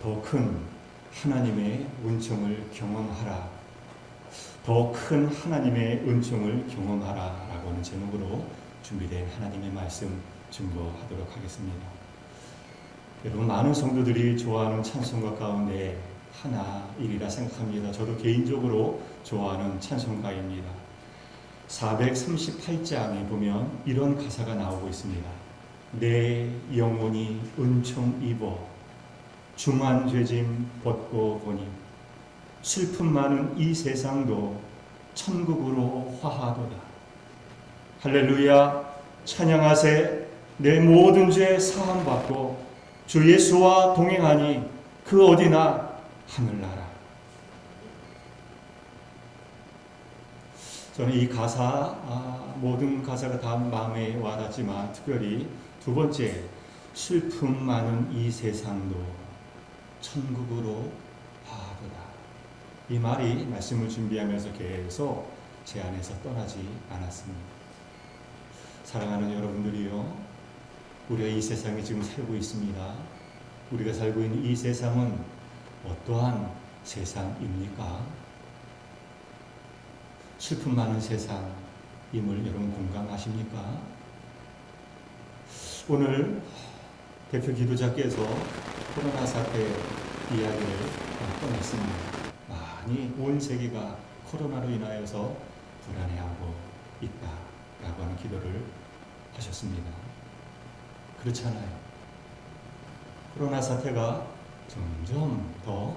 더 큰 하나님의 은총을 경험하라. 더 큰 하나님의 은총을 경험하라 라고 하는 제목으로 준비된 하나님의 말씀 증거하도록 하겠습니다. 여러분, 많은 성도들이 좋아하는 찬송가 가운데 하나이리라 생각합니다. 저도 개인적으로 좋아하는 찬송가입니다. 438장에 보면 이런 가사가 나오고 있습니다. 내 영혼이 은총 입어 중한 죄짐 벗고 보니 슬픔 많은 이 세상도 천국으로 화하도다. 할렐루야. 찬양하세. 내 모든 죄 사함받고 주 예수와 동행하니 그 어디나 하늘나라. 저는 이 가사, 모든 가사가 다 마음에 와닿지만 특별히 두 번째, 슬픔 많은 이 세상도 천국으로 화하도다. 이 말이 말씀을 준비하면서 계속 제 안에서 떠나지 않았습니다. 사랑하는 여러분들이요, 우리가 이 세상에 지금 살고 있습니다. 우리가 살고 있는 이 세상은 어떠한 세상입니까? 슬픔 많은 세상임을 여러분 공감하십니까? 오늘 대표 기도자께서 코로나 사태 이야기를 꺼냈습니다. 많이 온 세계가 코로나로 인하여서 불안해하고 있다라고 하는 기도를 하셨습니다. 그렇잖아요. 코로나 사태가 점점 더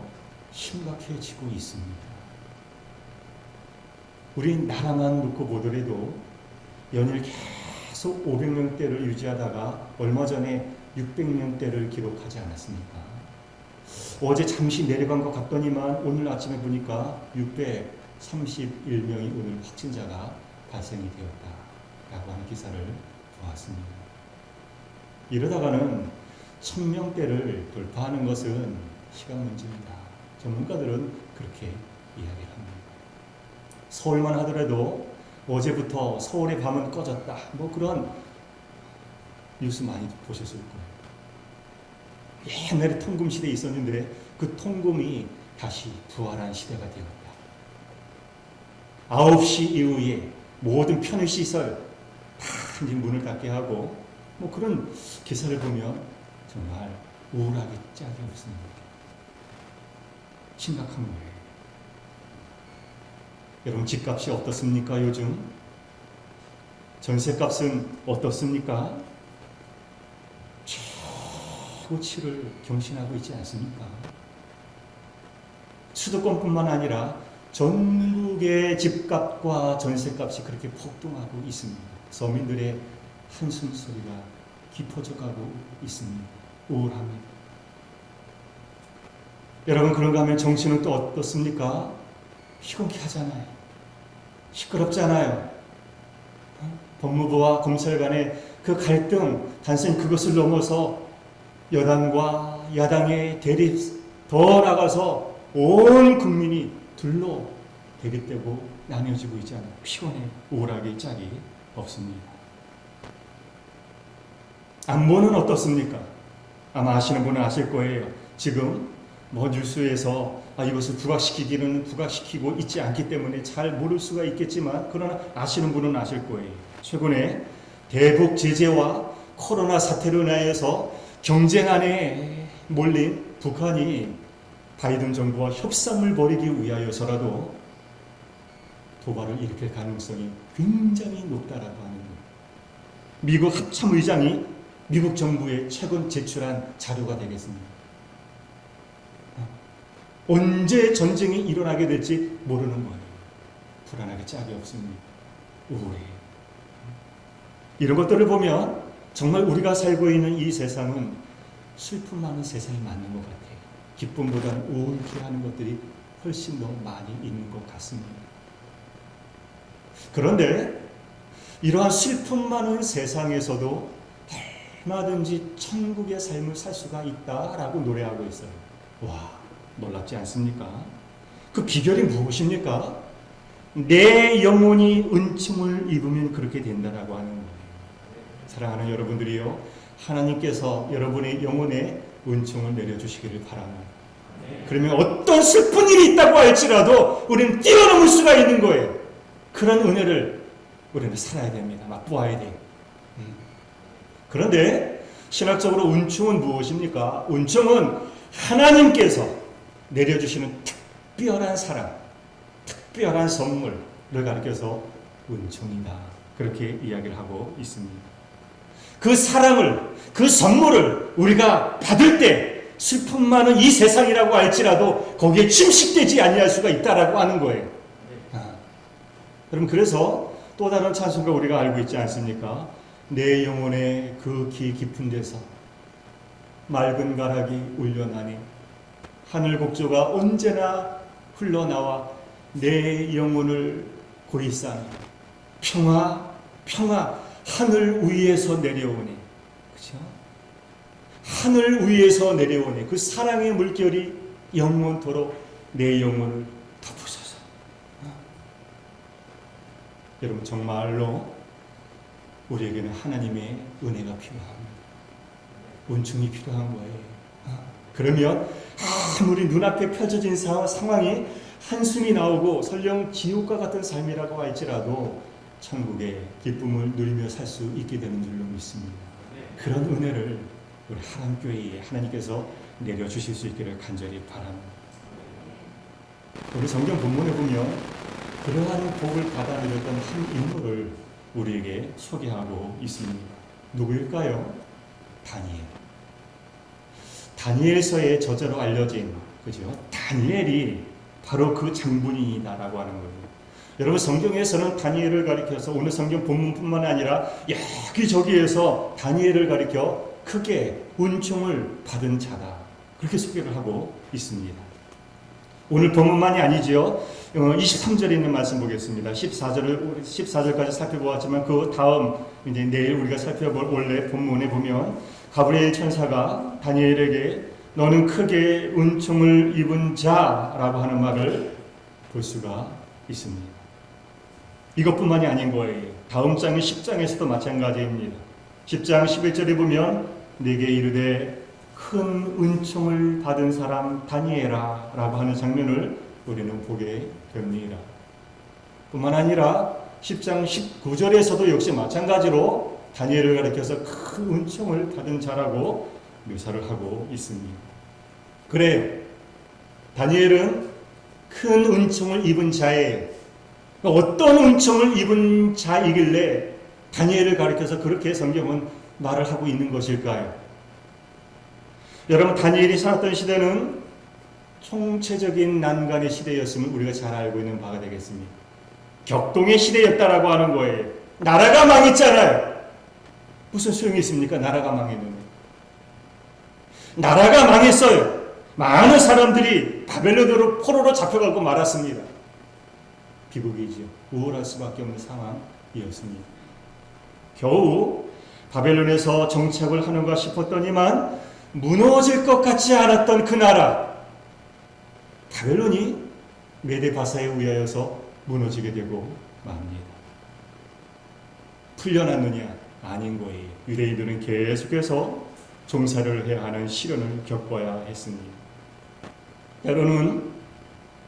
심각해지고 있습니다. 우리 나라만 놓고 보더라도 연일 계속 500명대를 유지하다가 얼마 전에 600명대를 기록하지 않았습니까? 어제 잠시 내려간 것 같더니만 오늘 아침에 보니까 631명이 오늘 확진자가 발생이 되었다라고 하는 기사를 보았습니다. 이러다가는 1000명대를 돌파하는 것은 시간 문제입니다. 전문가들은 그렇게 이야기를 합니다. 서울만 하더라도 어제부터 서울의 밤은 꺼졌다. 그런 뉴스 많이 보셨을 거예요. 옛날에 통금 시대에 있었는데 그 통금이 다시 부활한 시대가 되었다. 9시 이후에 모든 편의시설 다 이제 문을 닫게 하고 그런 기사를 보면 정말 우울하게 짝이 없습니다. 심각한 거예요. 여러분, 집값이 어떻습니까? 요즘 전세값은 어떻습니까? 최고치를 경신하고 있지 않습니까? 수도권뿐만 아니라 전국의 집값과 전세값이 그렇게 폭등하고 있습니다. 서민들의 한숨 소리가 깊어져 가고 있습니다. 우울합니다. 여러분, 그런가 하면 정치는 또 어떻습니까? 희곡하잖아요. 시끄럽잖아요. 법무부와 검찰 간의 그 갈등, 단순히 그것을 넘어서 여당과 야당의 대립, 더 나가서 온 국민이 둘로 대립되고 나뉘어지고 있잖아요. 피곤해, 우울하게 짝이 없습니다. 안보는 어떻습니까? 아마 아시는 분은 아실 거예요. 지금 뉴스에서 이것을 부각시키기는 부각시키고 있지 않기 때문에 잘 모를 수가 있겠지만, 그러나 아시는 분은 아실 거예요. 최근에 대북 제재와 코로나 사태로 인하여서 경쟁 안에 몰린 북한이 바이든 정부와 협상을 벌이기 위하여서라도 도발을 일으킬 가능성이 굉장히 높다라고 하는 거예요. 미국 합참의장이 미국 정부에 최근 제출한 자료가 되겠습니다. 언제 전쟁이 일어나게 될지 모르는 거예요. 불안하게 짝이 없습니다. 우울해요. 이런 것들을 보면 정말 우리가 살고 있는 이 세상은 슬픔 많은 세상이 맞는 것 같아요. 기쁨보다는 우울해하는 것들이 훨씬 더 많이 있는 것 같습니다. 그런데 이러한 슬픔 많은 세상에서도 얼마든지 천국의 삶을 살 수가 있다라고 노래하고 있어요. 와, 놀랍지 않습니까? 그 비결이 무엇입니까? 내 영혼이 은총을 입으면 그렇게 된다라고 하는 거예요. 사랑하는 여러분들이요, 하나님께서 여러분의 영혼에 은총을 내려주시기를 바랍니다. 그러면 어떤 슬픈 일이 있다고 할지라도 우리는 뛰어넘을 수가 있는 거예요. 그런 은혜를 우리는 살아야 됩니다. 맛보아야 돼요. 그런데 신학적으로 은총은 무엇입니까? 은총은 하나님께서 내려주시는 특별한 사랑, 특별한 선물을 가리켜서 은총이다. 그렇게 이야기를 하고 있습니다. 그 사랑을, 그 선물을 우리가 받을 때 슬픔 많은 이 세상이라고 할지라도 거기에 침식되지 아니할 수가 있다라고 하는 거예요. 여러분, 그래서 또 다른 찬송가 우리가 알고 있지 않습니까? 내 영혼의 그 깊은 데서 맑은 가락이 울려나니 하늘 곡조가 언제나 흘러나와 내 영혼을 고이싸니 평화 평화 하늘 위에서 내려오니, 그렇죠? 하늘 위에서 내려오니 그 사랑의 물결이 영원토록 내 영혼을 덮으소서. 여러분, 정말로 우리에게는 하나님의 은혜가 필요합니다. 은총이 필요한 거예요. 그러면 아무리 눈앞에 펼쳐진 상황이 한숨이 나오고 설령 지옥과 같은 삶이라고 할지라도 천국의 기쁨을 누리며 살 수 있게 되는 줄로 믿습니다. 그런 은혜를 우리 하나님교회에 하나님께서 내려주실 수 있기를 간절히 바랍니다. 우리 성경 본문에 보면 그러한 복을 받아 누렸던 한 인물을 우리에게 소개하고 있습니다. 누구일까요? 다니엘. 다니엘서의 저자로 알려진, 그죠? 다니엘이 바로 그 장본인이다라고 하는 거예요. 여러분, 성경에서는 다니엘을 가리켜서 오늘 성경 본문뿐만 아니라 여기저기에서 다니엘을 가리켜 크게 은총을 받은 자다, 그렇게 소개를 하고 있습니다. 오늘 본문만이 아니죠. 23절에 있는 말씀 보겠습니다. 14절까지 살펴보았지만 그 다음 이제 내일 우리가 살펴볼 원래 본문에 보면 가브리엘 천사가 다니엘에게 너는 크게 은총을 입은 자라고 하는 말을 볼 수가 있습니다. 이것뿐만이 아닌 거예요. 다음 장인 10장에서도 마찬가지입니다. 10장 11절에 보면 내게 이르되 큰 은총을 받은 사람 다니엘아 라고 하는 장면을 우리는 보게 됩니다. 뿐만 아니라 10장 19절에서도 역시 마찬가지로 다니엘을 가리켜서 큰 은총을 받은 자라고 묘사를 하고 있습니다. 그래요. 다니엘은 큰 은총을 입은 자예요. 어떤 은총을 입은 자이길래 다니엘을 가리켜서 그렇게 성경은 말을 하고 있는 것일까요? 여러분, 다니엘이 살았던 시대는 총체적인 난간의 시대였음을 우리가 잘 알고 있는 바가 되겠습니다. 격동의 시대였다라고 하는 거예요. 나라가 망했잖아요. 무슨 소용이 있습니까? 나라가 망했는데. 나라가 망했어요. 많은 사람들이 바벨론으로 포로로 잡혀가고 말았습니다. 비극이죠. 우월할 수밖에 없는 상황이었습니다. 겨우 바벨론에서 정착을 하는가 싶었더니만 무너질 것 같지 않았던 그 나라, 바벨론이 메데바사에 의하여서 무너지게 되고 맙니다. 풀려났느냐? 아닌 거예요. 유대인들은 계속해서 종살이를 해야 하는 시련을 겪어야 했습니다. 때로는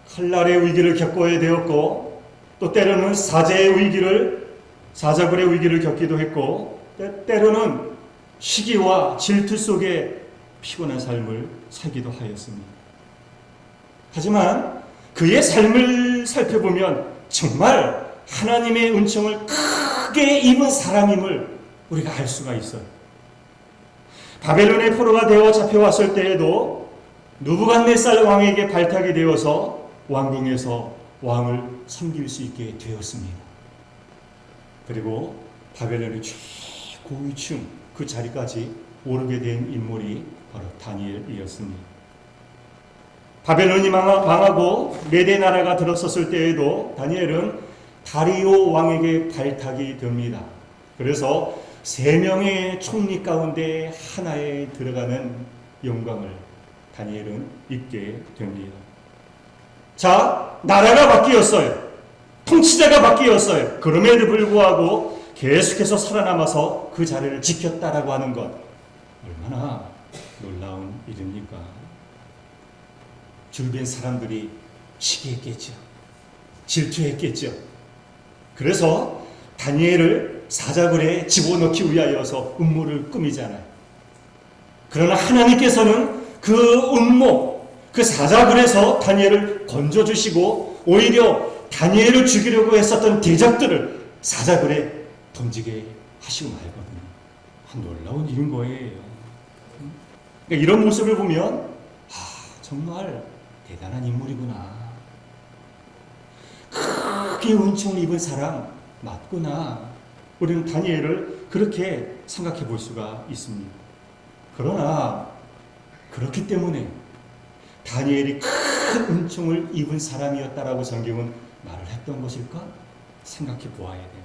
칼날의 위기를 겪어야 되었고, 또 때로는 사자굴의 위기를 겪기도 했고, 때로는 시기와 질투 속에 피곤한 삶을 살기도 하였습니다. 하지만 그의 삶을 살펴보면 정말 하나님의 은총을 크게 입은 사람임을 우리가 알 수가 있어요. 바벨론의 포로가 되어 잡혀왔을 때에도 느부갓네살 왕에게 발탁이 되어서 왕궁에서 왕을 섬길 수 있게 되었습니다. 그리고 바벨론의 최고위층 그 자리까지 오르게 된 인물이 바로 다니엘이었습니다. 바벨론이 망하고 메대 나라가 들어섰을 때에도 다니엘은 다리오 왕에게 발탁이 됩니다. 그래서 3명의 총리 가운데 하나에 들어가는 영광을 다니엘은 입게 됩니다. 자, 나라가 바뀌었어요. 통치자가 바뀌었어요. 그럼에도 불구하고 계속해서 살아남아서 그 자리를 지켰다라고 하는 것, 얼마나 놀라운 일입니까? 주변 사람들이 시기했겠죠. 질투했겠죠. 그래서 다니엘을 사자굴에 집어넣기 위하여서 음모를 꾸미잖아요. 그러나 하나님께서는 그 음모, 그 사자굴에서 다니엘을 건져주시고 오히려 다니엘을 죽이려고 했었던 대적들을 사자굴에 던지게 하시고 말거든요. 놀라운 일인 거예요. 그러니까 이런 모습을 보면 정말 대단한 인물이구나. 크게 은총을 입은 사람 맞구나. 우리는 다니엘을 그렇게 생각해 볼 수가 있습니다. 그러나 그렇기 때문에 다니엘이 큰 은총을 입은 사람이었다라고 성경은 말을 했던 것일까? 생각해 보아야 돼요.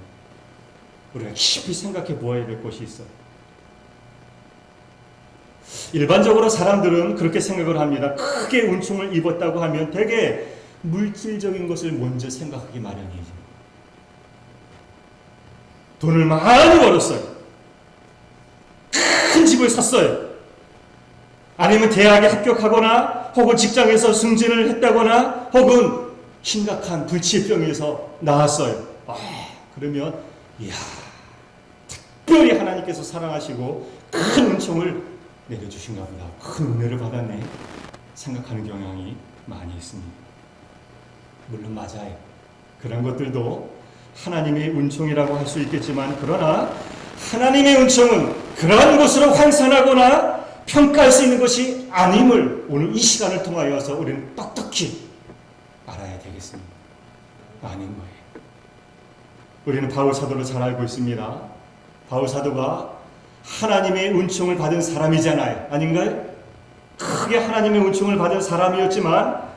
우리가 깊이 생각해 보아야 될 것이 있어요. 일반적으로 사람들은 그렇게 생각을 합니다. 크게 은총을 입었다고 하면 되게 물질적인 것을 먼저 생각하기 마련이죠. 돈을 많이 벌었어요. 큰 집을 샀어요. 아니면 대학에 합격하거나 혹은 직장에서 승진을 했다거나 혹은 심각한 불치병에서 나았어요. 그러면 이야, 특별히 하나님께서 사랑하시고 큰 은총을 내려주신가 보다. 큰 은혜를 받았네. 생각하는 경향이 많이 있습니다. 물론 맞아요. 그런 것들도 하나님의 은총이라고 할 수 있겠지만 그러나 하나님의 은총은 그러한 것으로 환산하거나 평가할 수 있는 것이 아님을 오늘 이 시간을 통하여서 우리는 똑똑히 알아야 되겠습니다. 아닌 거예요. 우리는 바울 사도를 잘 알고 있습니다. 바울 사도가 하나님의 은총을 받은 사람이잖아요. 아닌가요? 크게 하나님의 은총을 받은 사람이었지만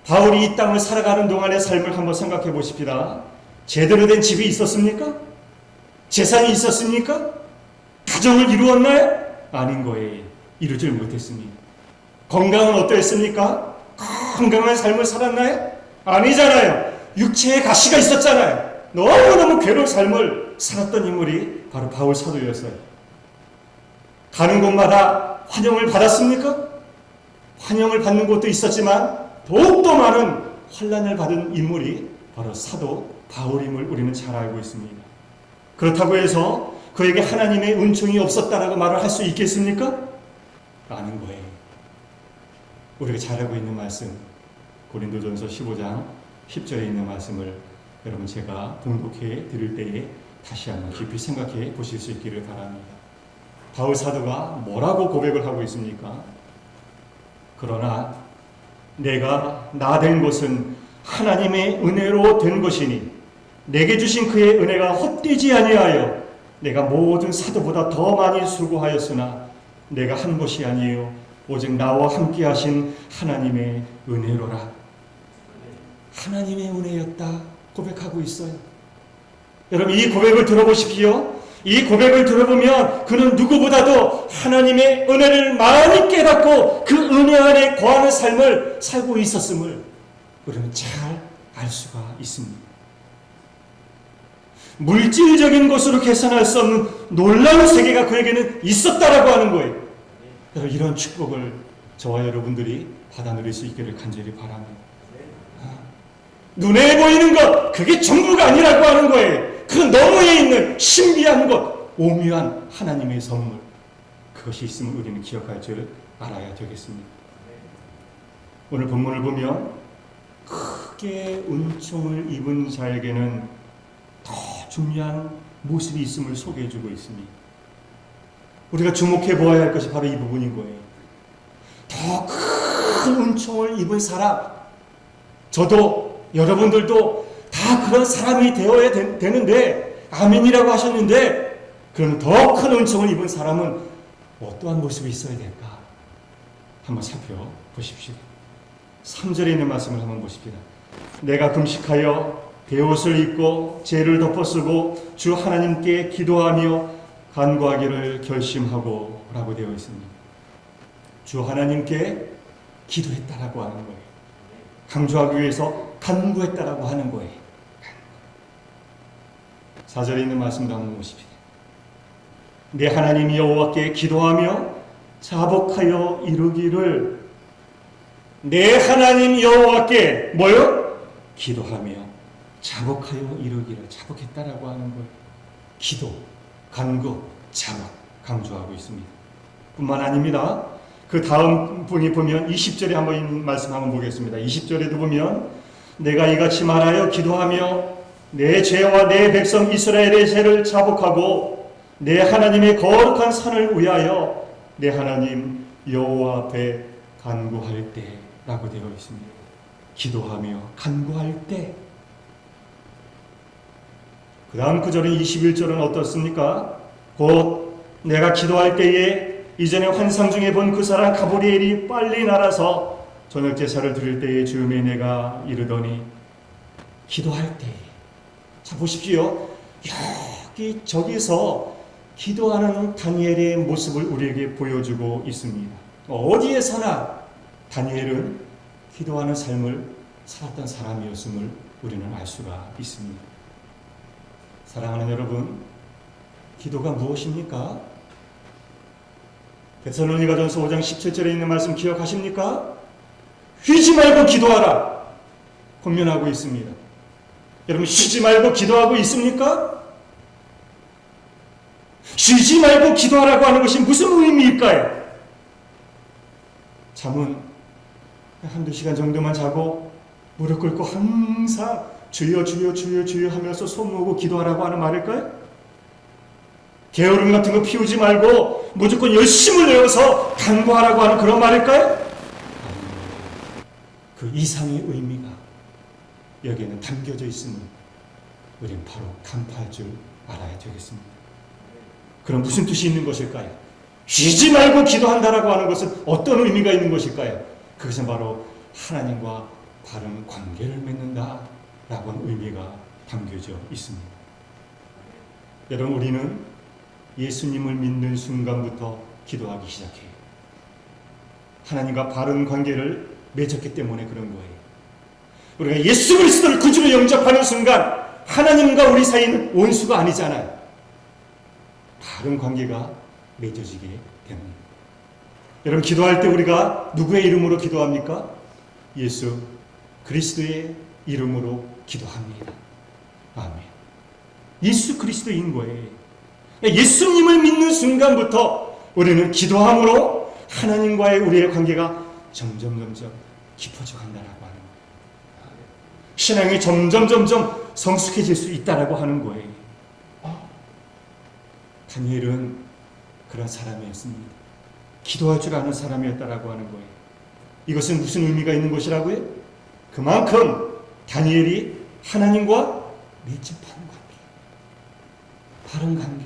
바울이 이 땅을 살아가는 동안의 삶을 한번 생각해 보십시다. 제대로 된 집이 있었습니까? 재산이 있었습니까? 가정을 이루었나요? 아닌 거예요. 이루질 못했습니다. 건강은 어떠했습니까? 건강한 삶을 살았나요? 아니잖아요. 육체의 가시가 있었잖아요. 너무너무 괴로운 삶을 살았던 인물이 바로 바울 사도였어요. 가는 곳마다 환영을 받았습니까? 환영을 받는 곳도 있었지만 더욱더 많은 환난을 받은 인물이 바로 사도 바울임을 우리는 잘 알고 있습니다. 그렇다고 해서 그에게 하나님의 은총이 없었다라고 말을 할 수 있겠습니까? 아닌 거예요. 우리가 잘 알고 있는 말씀 고린도전서 15장 10절에 있는 말씀을 여러분 제가 봉독해 드릴 때에 다시 한번 깊이 생각해 보실 수 있기를 바랍니다. 바울 사도가 뭐라고 고백을 하고 있습니까? 그러나 내가 나 된 것은 하나님의 은혜로 된 것이니 내게 주신 그의 은혜가 헛되지 아니하여 내가 모든 사도보다 더 많이 수고하였으나 내가 한 것이 아니에요 오직 나와 함께 하신 하나님의 은혜로라. 하나님의 은혜였다 고백하고 있어요. 여러분 이 고백을 들어보십시오. 이 고백을 들어보면 그는 누구보다도 하나님의 은혜를 많이 깨닫고 그 은혜 안에 거하는 삶을 살고 있었음을 우리는 잘 알 수가 있습니다. 물질적인 것으로 계산할 수 없는 놀라운 세계가 그에게는 있었다라고 하는 거예요. 여러분 이런 축복을 저와 여러분들이 받아 누릴 수 있기를 간절히 바랍니다. 눈에 보이는 것 그게 전부가 아니라고 하는 거예요. 그 너머에 있는 신비한 것, 오묘한 하나님의 선물 그것이 있음을 우리는 기억할 줄 알아야 되겠습니다. 오늘 본문을 보면 크게 은총을 입은 자에게는 더 중요한 모습이 있음을 소개해주고 있습니다. 우리가 주목해 보아야 할 것이 바로 이 부분인 거예요. 더 큰 은총을 입은 사람, 저도 여러분들도 다 그런 사람이 되어야 되는데 아멘이라고 하셨는데 그럼 더 큰 은총을 입은 사람은 어떠한 모습이 있어야 될까? 한번 살펴보십시오. 3절에 있는 말씀을 한번 보십시다. 내가 금식하여 베옷을 입고 죄를 덮어쓰고 주 하나님께 기도하며 간구하기를 결심하고 라고 되어 있습니다. 주 하나님께 기도했다라고 하는 거예요. 강조하기 위해서 간구했다라고 하는 거예요. 4절에 있는 말씀도 한번 보십시다. 내 하나님 여호와께 기도하며 자복하여 이루기를 내 하나님 여호와께 뭐요? 기도하며 자복하여 이루기를. 자복했다라고 하는 거예요. 기도, 간구, 자복 강조하고 있습니다. 뿐만 아닙니다. 그 다음 분이 보면 20절에 한번 이 말씀 한번 보겠습니다. 20절에도 보면 내가 이같이 말하여 기도하며 내 죄와 내 백성 이스라엘의 죄를 자복하고 내 하나님의 거룩한 산을 위하여 내 하나님 여호와 앞에 간구할 때라고 되어 있습니다. 기도하며 간구할 때. 그 다음 구절인 21절은 어떻습니까? 곧 내가 기도할 때에 이전에 환상 중에 본 그 사람 가브리엘이 빨리 날아서 저녁 제사를 드릴 때에 주음에 내가 이르더니 기도할 때에. 자 보십시오. 여기 저기서 기도하는 다니엘의 모습을 우리에게 보여주고 있습니다. 어디에서나 다니엘은 기도하는 삶을 살았던 사람이었음을 우리는 알 수가 있습니다. 사랑하는 여러분, 기도가 무엇입니까? 데살로니가전서 5장 17절에 있는 말씀 기억하십니까? 쉬지 말고 기도하라 권면하고 있습니다. 여러분 쉬지 말고 기도하고 있습니까? 쉬지 말고 기도하라고 하는 것이 무슨 의미일까요? 잠은 한두 시간 정도만 자고 무릎 꿇고 항상 주여 주여 주여 주여 하면서 손 모으고 기도하라고 하는 말일까요? 게으름 같은 거 피우지 말고 무조건 열심을 내어서 간구하라고 하는 그런 말일까요? 그 이상의 의미가 여기에는 담겨져 있음을 우리는 바로 간파할 줄 알아야 되겠습니다. 그럼 무슨 뜻이 있는 것일까요? 쉬지 말고 기도한다라고 하는 것은 어떤 의미가 있는 것일까요? 그것은 바로 하나님과 바른 관계를 맺는다라고 하는 의미가 담겨져 있습니다. 여러분 우리는 예수님을 믿는 순간부터 기도하기 시작해요. 하나님과 바른 관계를 맺었기 때문에 그런 거예요. 우리가 예수 그리스도를 구주로 영접하는 순간 하나님과 우리 사이는 원수가 아니잖아요. 바른 관계가 맺어지게 됩니다. 여러분 기도할 때 우리가 누구의 이름으로 기도합니까? 예수 그리스도의 이름으로 기도합니다. 아멘. 예수 그리스도인 거예요. 예수님을 믿는 순간부터 우리는 기도함으로 하나님과의 우리의 관계가 점점 깊어져 간다라고 하는 거예요. 신앙이 점점 성숙해질 수 있다라고 하는 거예요. 다니엘은 그런 사람이었습니다. 기도할 줄 아는 사람이었다라고 하는 거예요. 이것은 무슨 의미가 있는 것이라고요? 그만큼 다니엘이 하나님과 밀접한 관계, 바른 관계,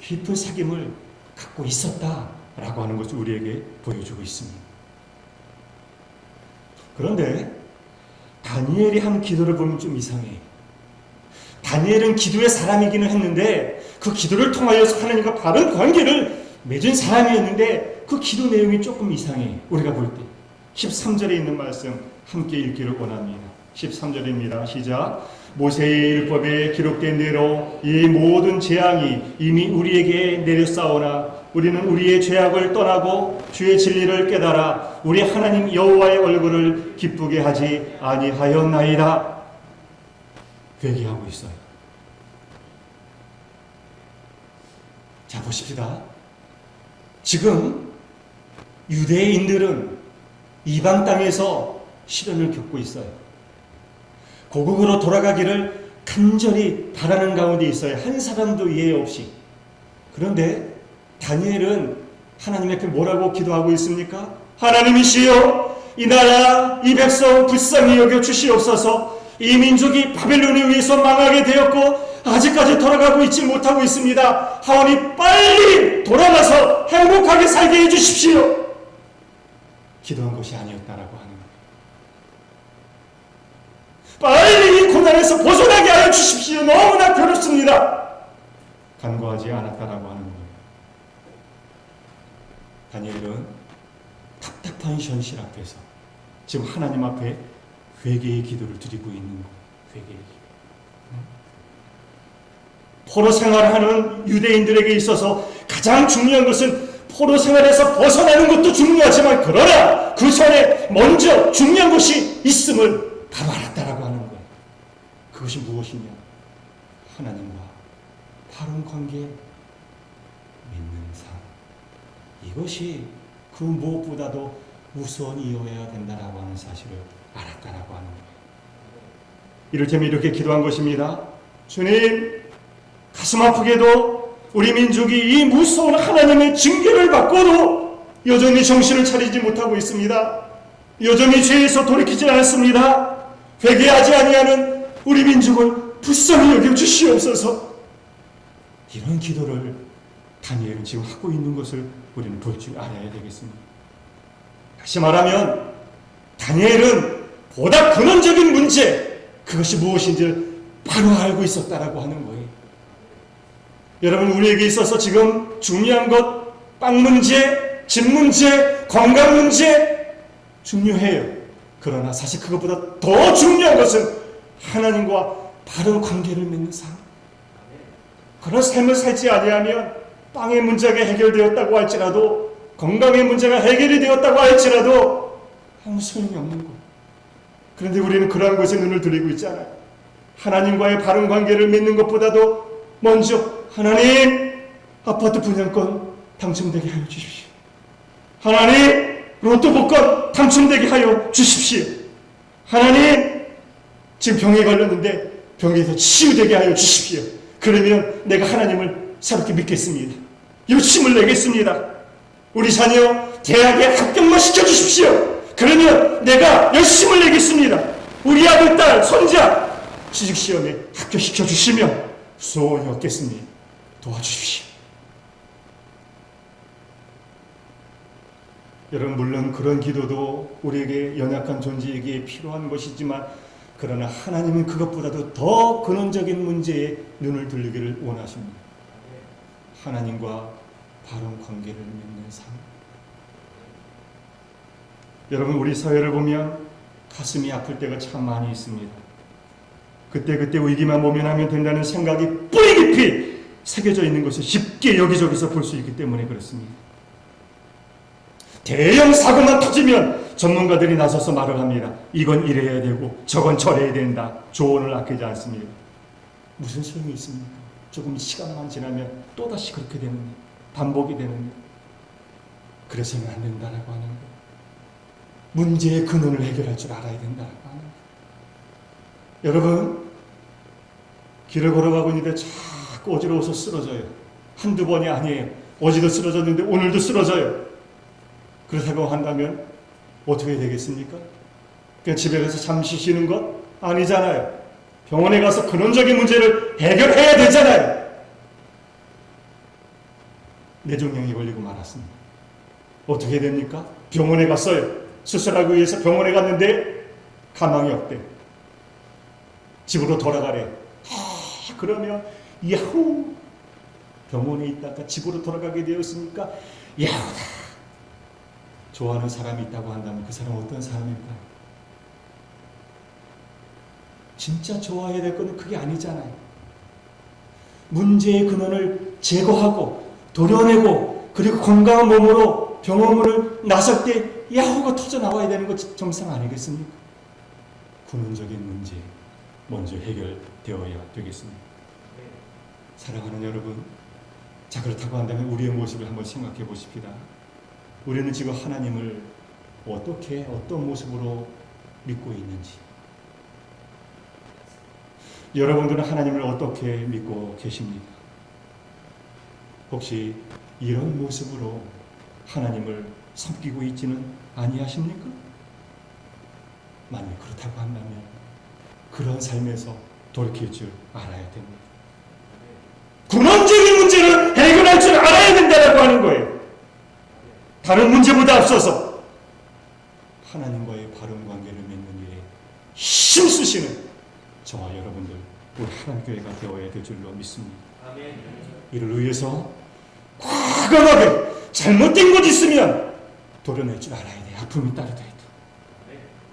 깊은 사귐을 갖고 있었다라고 하는 것을 우리에게 보여주고 있습니다. 그런데 다니엘이 한 기도를 보면 좀 이상해요. 다니엘은 기도의 사람이기는 했는데 그 기도를 통하여서 하나님과 바른 관계를 맺은 사람이었는데 그 기도 내용이 조금 이상해요. 우리가 볼 때 13절에 있는 말씀 함께 읽기를 원합니다. 13절입니다. 시작. 모세의 율법에 기록된 대로 이 모든 재앙이 이미 우리에게 내렸사오나 우리는 우리의 죄악을 떠나고 주의 진리를 깨달아 우리 하나님 여호와의 얼굴을 기쁘게 하지 아니하였나이다. 회개하고 있어요. 자 보십시다. 지금 유대인들은 이방 땅에서 시련을 겪고 있어요. 고국으로 돌아가기를 간절히 바라는 가운데 있어요. 한 사람도 예외 없이. 그런데 다니엘은 하나님 앞에 뭐라고 기도하고 있습니까? 하나님이시여 이 나라 이 백성 불쌍히 여겨 주시옵소서. 이 민족이 바벨론에 의해서 망하게 되었고 아직까지 돌아가고 있지 못하고 있습니다. 하오니 빨리 돌아가서 행복하게 살게 해주십시오. 기도한 것이 아니었다라고 하는 거예요. 빨리 이 고난에서 벗어나게 하여 주십시오. 너무나 괴롭습니다. 간구하지 않았다라고 하는 거예요. 다니엘은 답답한 현실 앞에서 지금 하나님 앞에 회개의 기도를 드리고 있는 거예요. 회개의 기도. 포로 생활을 하는 유대인들에게 있어서 가장 중요한 것은 포로 생활에서 벗어나는 것도 중요하지만 그러나 그 전에 먼저 중요한 것이 있음을 바로 알았다라고 하는 거예요. 그것이 무엇이냐? 하나님과 바른 관계 맺는 삶. 이것이 그 무엇보다도 우선이어야 된다라고 하는 사실을 알았다라고 하는 거예요. 이를테면 이렇게 기도한 것입니다. 주님, 가슴 아프게도 우리 민족이 이 무서운 하나님의 징계를 받고도 여전히 정신을 차리지 못하고 있습니다. 여전히 죄에서 돌이키지 않습니다. 회개하지 아니하는 우리 민족을 불쌍히 여겨 주시옵소서. 이런 기도를 다니엘은 지금 하고 있는 것을 우리는 볼 줄 알아야 되겠습니다. 다시 말하면 다니엘은 보다 근원적인 문제, 그것이 무엇인지를 바로 알고 있었다라고 하는 거예요. 여러분, 우리에게 있어서 지금 중요한 것, 빵 문제, 집 문제, 건강 문제 중요해요. 그러나 사실 그것보다 더 중요한 것은 하나님과 바른 관계를 맺는 삶. 그런 삶을 살지 아니하면 빵의 문제가 해결되었다고 할지라도, 건강의 문제가 해결이 되었다고 할지라도 아무 소용이 없는 것. 그런데 우리는 그러한 것에 눈을 들이고 있잖아요. 하나님과의 바른 관계를 맺는 것보다도 먼저 하나님, 아파트 분양권 당첨되게 하여 주십시오. 하나님, 로또 복권 당첨되게 하여 주십시오. 하나님, 지금 병에 걸렸는데 병에서 치유되게 하여 주십시오. 그러면 내가 하나님을 새롭게 믿겠습니다. 욕심을 내겠습니다. 우리 자녀 대학에 합격만 시켜주십시오. 그러면 내가 열심을 내겠습니다. 우리 아들, 딸, 손자 취직시험에 합격시켜주시면 소원이 없겠습니다. 도와주십시오. 여러분, 물론 그런 기도도 우리에게 연약한 존재에게 필요한 것이지만 그러나 하나님은 그것보다도 더 근원적인 문제에 눈을 돌리기를 원하십니다. 하나님과 바른 관계를 맺는 삶. 여러분, 우리 사회를 보면 가슴이 아플 때가 참 많이 있습니다. 그때 위기만 모면하면 된다는 생각이 뿌리 깊이 새겨져 있는 것을 쉽게 여기저기서 볼 수 있기 때문에 그렇습니다. 대형 사고만 터지면 전문가들이 나서서 말을 합니다. 이건 이래야 되고 저건 저래야 된다. 조언을 아끼지 않습니다. 무슨 소용이 있습니까? 조금 시간만 지나면 또다시 그렇게 되는 일, 반복이 되는 일. 그래서는 안 된다라고 하는 거예요. 문제의 근원을 해결할 줄 알아야 된다라고 하는 거예요. 여러분, 길을 걸어가고 있는데 자꾸 어지러워서 쓰러져요. 한두 번이 아니에요. 어제도 쓰러졌는데 오늘도 쓰러져요. 그렇다고 한다면 어떻게 되겠습니까? 그냥 집에 가서 잠시 쉬는 것? 아니잖아요. 병원에 가서 근원적인 문제를 해결해야 되잖아요. 뇌종양이 걸리고 말았습니다. 어떻게 됩니까? 병원에 갔어요. 수술하기 위해서 병원에 갔는데 가망이 없대. 집으로 돌아가래. 그러면 야호! 병원에 있다가 집으로 돌아가게 되었으니까 야호다. 좋아하는 사람이 있다고 한다면 그 사람은 어떤 사람일까요? 진짜 좋아해야 될 것은 그게 아니잖아요. 문제의 근원을 제거하고 도려내고 그리고 건강한 몸으로 병원을 나설 때 야호가 터져 나와야 되는 것 정상 아니겠습니까? 근원적인 문제 먼저 해결되어야 되겠습니다. 사랑하는 여러분, 자, 그렇다고 한다면 우리의 모습을 한번 생각해 보십시다. 우리는 지금 하나님을 어떻게, 어떤 모습으로 믿고 있는지, 여러분들은 하나님을 어떻게 믿고 계십니까? 혹시 이런 모습으로 하나님을 섬기고 있지는 아니하십니까? 만약 그렇다고 한다면 그런 삶에서 돌이킬 줄 알아야 됩니다. 근원적인 문제를 해결할 줄 알아야 된다고 하는 거예요. 다른 문제보다 앞서서 하나님과의 바른 관계를 맺는 일에 힘쓰시는 저와 여러분들, 우리 하나님교회가 되어야 될 줄로 믿습니다. 이를 위해서 과감하게 잘못된 것 있으면 도려낼 줄 알아야 돼요. 아픔이 따르더라도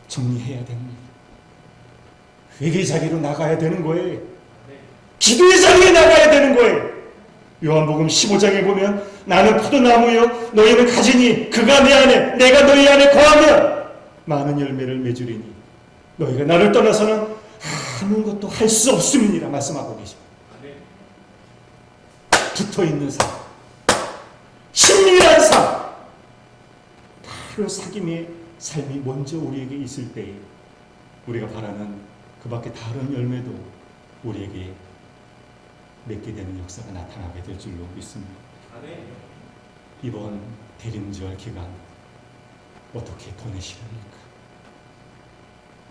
정리해야 됩니다. 회개 자리로 나가야 되는 거예요. 기도의 자리에 나가야 되는 거예요. 요한복음 15장에 보면 나는 포도나무요 너희는 가지니 그가 내 안에 내가 너희 안에 거하면 많은 열매를 맺으리니 너희가 나를 떠나서는 아무것도 할 수 없음이니라 말씀하고 계십니다. 붙어있는 삶, 친밀한 삶, 바로 사귐의 삶이 먼저 우리에게 있을 때에 우리가 바라는 그 밖에 다른 열매도 우리에게 맺게 되는 역사가 나타나게 될 줄로 믿습니다. 이번 대림절 기간 어떻게 보내시렵니까?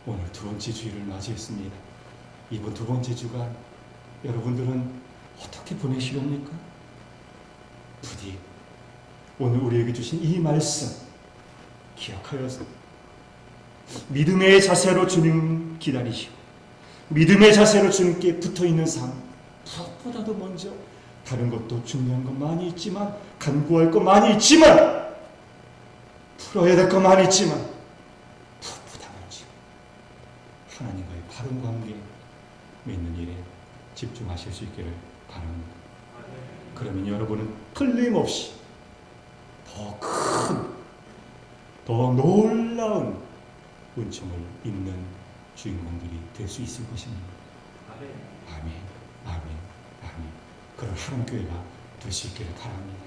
오늘 두 번째 주일을 맞이했습니다. 이번 두 번째 주간 여러분들은 어떻게 보내시렵니까? 부디 오늘 우리에게 주신 이 말씀 기억하여서 믿음의 자세로 주님 기다리시고 믿음의 자세로 주님께 붙어있는 삶, 무엇보다도 먼저 다른 것도 중요한 것 많이 있지만 간구할 것 많이 있지만 풀어야 될 것 많이 있지만 무엇보다 먼저 하나님과의 바른 관계 맺는 일에 집중하실 수 있기를 바랍니다. 그러면 여러분은 틀림없이 더 큰, 더 놀라운 은총을 입는 주인공들이 될 수 있을 것입니다. 아멘, 아멘, 아멘. 그런 하나님교회가 될 수 있기를 바랍니다.